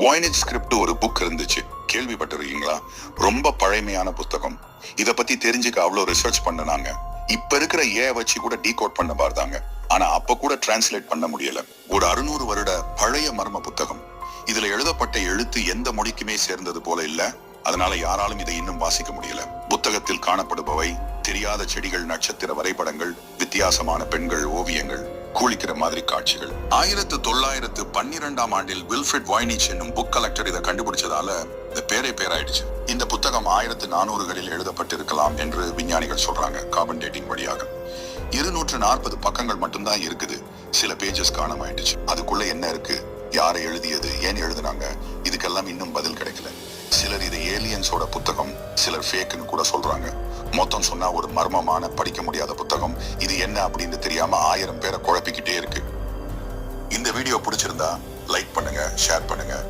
வாய்னிச் script ஒரு book இருந்துச்சு, கேள்விப்பட்டிருக்கீங்களா? ரொம்ப பழமையான புத்தகம். இத பத்தி தெரிஞ்சுக்க அவ்வளவு ரிசர்ச் பண்ணனாங்க. இப்ப இருக்கிற வச்சு கூட டீகோட் பண்ண பார்த்தாங்க. ஆனா அப்ப கூட டிரான்ஸ்லேட் பண்ண முடியல. ஒரு 600 வருட பழைய மர்ம புத்தகம். இதுல எழுதப்பட்ட எழுத்து எந்த மொழிக்குமே சேர்ந்தது போல இல்ல. அதனால யாராலும் இதை இன்னும் வாசிக்க முடியல. புத்தகத்தில் காணப்படுபவை தெரியாத செடிகள், நட்சத்திர வரைபடங்கள், வித்தியாசமான பெண்கள், ஓவியங்கள், கூலிக்கிற மாதிரி காட்சிகள். 1912ஆம் ஆண்டில் வில்ஃபிரட் வாய்னிச் என்னும் புக் கலெக்டர் இதை கண்டுபிடிச்சதால இந்த பேராயிடுச்சு. இந்த புத்தகம் 1400களில் எழுதப்பட்டிருக்கலாம் என்று விஞ்ஞானிகள் சொல்றாங்க, கார்பன் டேட்டிங் வழியாக. 240 பக்கங்கள் மட்டும்தான் இருக்குது. சில பேஜஸ் காணாமாயிடுச்சு. அதுக்குள்ள என்ன இருக்கு, யாரை எழுதியது, ஏன் எழுதுனாங்க, இதுக்கெல்லாம் இன்னும் பதில் கிடைக்கல. சிலர் இது ஏலியன்ஸோட புத்தகம், சிலர் ஃபேக்னு கூட சொல்றாங்க. மொத்தம் சொன்னா ஒரு மர்மமான, படிக்க முடியாத புத்தகம். இது என்ன அப்படின்னு தெரியாம 1000 பேரை குழப்பிக்கிட்டே இருக்கு. இந்த வீடியோ பிடிச்சிருந்தா லைக் பண்ணுங்க, ஷேர் பண்ணுங்க.